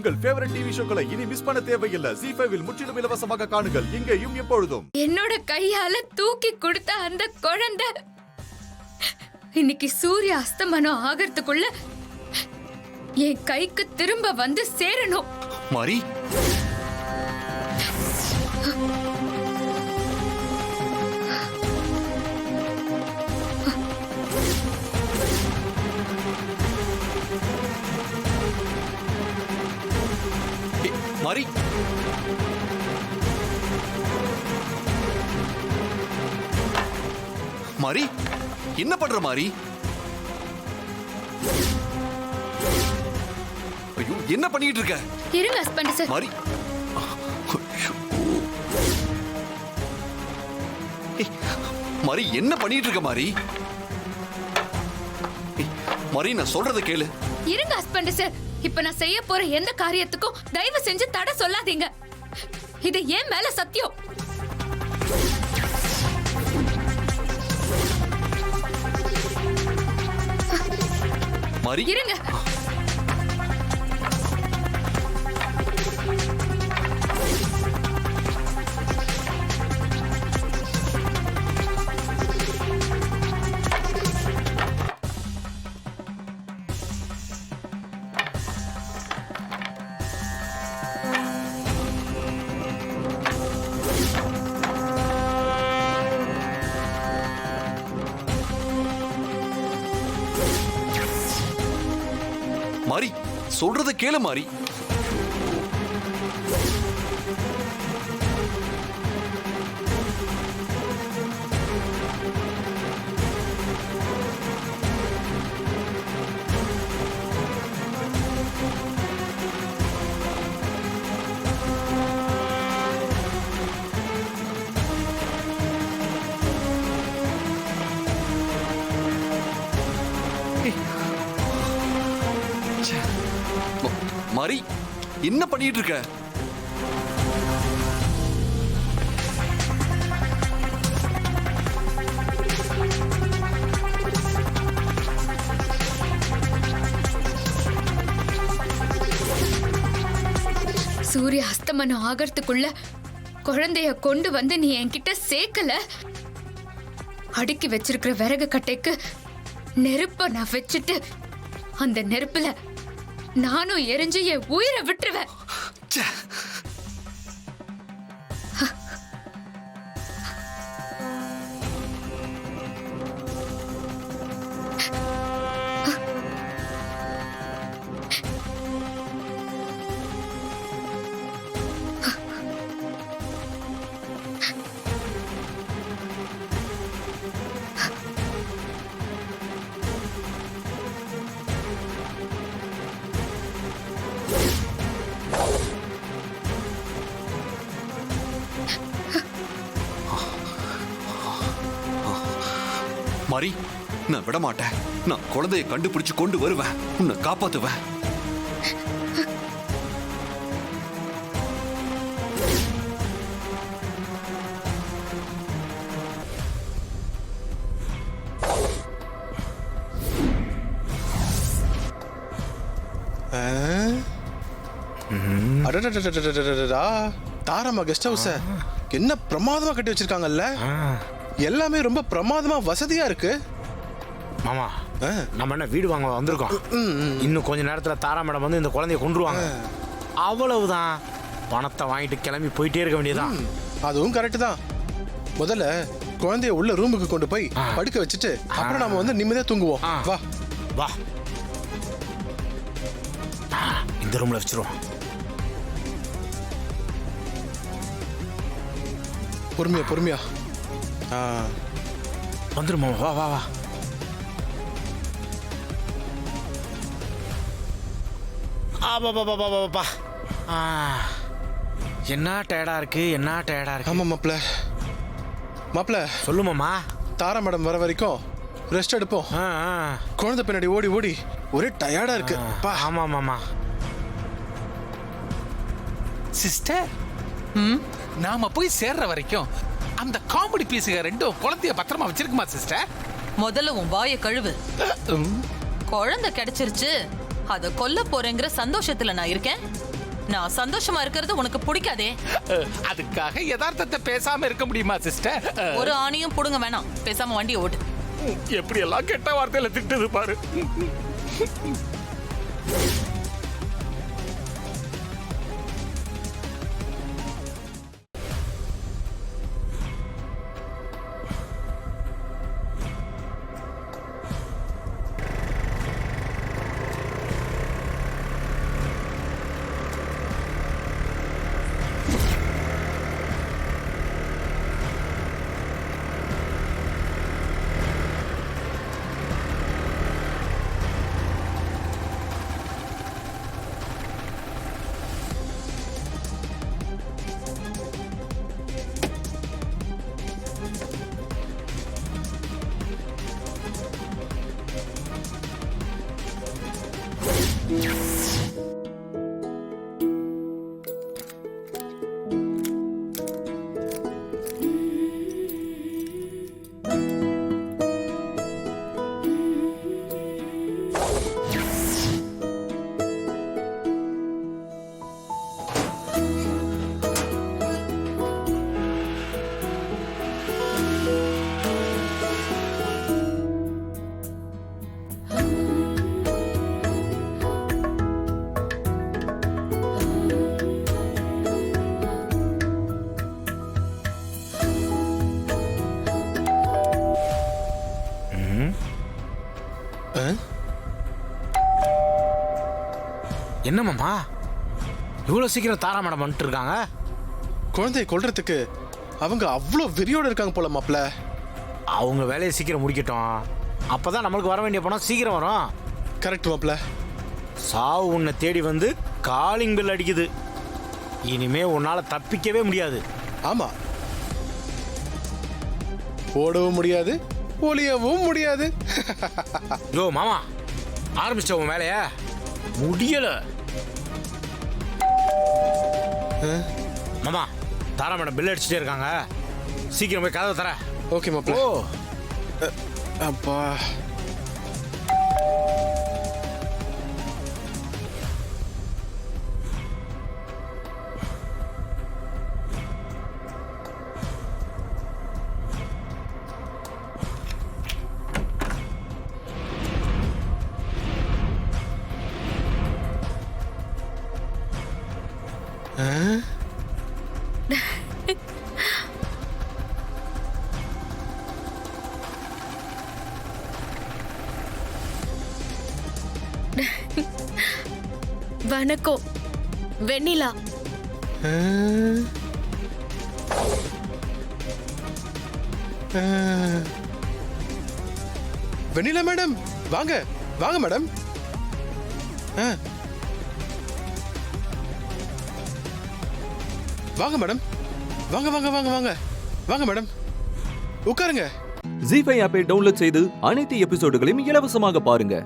உங்கள் favourite TV ஷோக்களை இனி miss பண்ண தேவையில்லை. ZEE5 இல் முற்றிலும் இலவசமாக காணுங்கள், இங்கேயும் எப்பொழுதும். என்னோட கையால தூக்கி கொடுத்த அந்த குழந்தை இன்னைக்கு சூரிய அஸ்தமனம் ஆகிறதுக்குள்ள என் கைக்கு திரும்ப வந்து சேரணும். மாரி, மாரி, மாரி, என்ன பண்ற மாரி? ஐயோ, என்ன பண்ணிட்டு இருக்க? இருங்க ஹஸ்பண்ட் சார். மாரி, மாரி, என்ன பண்ணிட்டு இருக்க மாரி? மாரி, நான் சொல்றத கேளு. இருங்க ஹஸ்பண்ட் சார். இப்ப நான் செய்ய போற எந்த காரியத்துக்கும் தயவு செஞ்சு தடை சொல்லாதீங்க. இது ஏன் மேல சத்தியம். மாரி, இருங்க. மாரி, சொல்றத கேளு மாரி. மாரி, என்ன பண்ணிட்டு இருக்க? சூரிய அஸ்தமனம் ஆகிறதுக்குள்ள குழந்தைய கொண்டு வந்து நீ என்கிட்ட சேர்க்கல, அடுக்கி வச்சிருக்கிற விறகு கட்டைக்கு நெருப்ப நான் வச்சுட்டு அந்த நெருப்புல நானும் எரிஞ்சு என் உயிரை விட்டுருவேன். மாரி, நான் விட மாட்டேன். நான் குழந்தையை கண்டுபிடிச்சு கொண்டு வருவேன். உன்னை காப்பாத்துவேன். தாராமா கெஸ்ட் ஹவுஸ் என்ன பிரமாதமா கட்டி வச்சிருக்காங்கல்ல. எல்லாமே ரொம்ப பிரமாதமா வசதியா இருக்கு. மாமா, நம்ம என்ன வீடு வாங்க வந்திருக்கோம். இன்னும் கொஞ்ச நேரத்துல தாரா மேடம் வந்து இந்த குழந்தைய கொண்டுருவாங்க. அவ்வளவுதான். பணத்தை வாங்கிட்டு கிளம்பி போயிட்டே இருக்க வேண்டியதான். அதுவும் கரெக்ட் தான். முதல்ல குழந்தைய உள்ள ரூமுக்கு கொண்டு போய் படுக்க வச்சுட்டு அப்புறம் நாம வந்து நிம்மதியா தூங்குவோம். வா வா, இந்த ரூம்ல வச்சிருவோம். பொறுமையா பொறுமையா வந்துருமா. வா வா வா. ஆபாபாபாபாபா. என்ன டயர்டா இருக்கு, என்ன டயர்டா இருக்கு. ஆமா மாப்ள. மாப்ள சொல்லு மாமா. தாரா மேடம் வர வரைக்கும் ரெஸ்ட் எடுப்போம். குழந்தை பின்னாடி ஓடி ஓடி ஒரே டயர்டா இருக்கு. ஆமா மாமா. சிஸ்டர், நாம போய் சேர்ற வரைக்கும் அந்த காமெடி பீஸுக ரெண்டும் குழந்தைய பத்திரமா வச்சிருக்குமா சிஸ்டர்? முதல்ல உன் வாயை கழுவு. குழந்தை கிடைச்சிருச்சு, அத கொல்ல போறேங்கிற சந்தோஷத்துல நான் இருக்கேன். நான் சந்தோஷமா இருக்கிறது உனக்கு பிடிக்காதே. அதுக்காக யதார்த்தத்தை பேசாம இருக்க முடியுமா சிஸ்டர்? ஒரு ஆணியும் புடுங்க வேணாம், பேசாம வண்டியை ஓட்டு. எப்படி எல்லாம் கெட்ட வார்த்தையில திட்டுது பாரு. என்ன மாமா இவ்வளவு சீக்கிரம் தாரா மேடம் வந்துட்டு இருக்காங்க? குழந்தையை கொல்றதுக்கு அவங்க அவ்வளோ வெறியோட இருக்காங்க போல மாப்ள. அவங்க வேலையை சீக்கிரம் முடிக்கட்டும், அப்பதான் நம்மளுக்கு வர வேண்டிய பணம் சீக்கிரம் வரும். கரெக்ட் மாப்ள. சாவு உன்னை தேடி வந்து காலிங் பெல் அடிக்குது. இனிமே உன்னால தப்பிக்கவே முடியாது. ஆமா, ஓடவும் முடியாது, ஒளியவும் முடியாது. யோ மாமா, ஆரம்பிச்ச உன் வேலைய முடியல. மாமா, தாரா மேடம் பில் அடிச்சுட்டே இருக்காங்க, சீக்கிரம் போய் கதவை தர. ஓகே மாப்ள. ஓ அப்பா, வணக்கம் வெண்ணிலா. வெண்ணிலா மேடம், வாங்க வாங்க மேடம். வாங்க மேடம், வாங்க வாங்க வாங்க வாங்க வாங்க மேடம், உட்காருங்க. ஜீ5 ஆப்பை டவுன்லோட் செய்து அனைத்து எபிசோடுகளையும் இலவசமாக பாருங்க.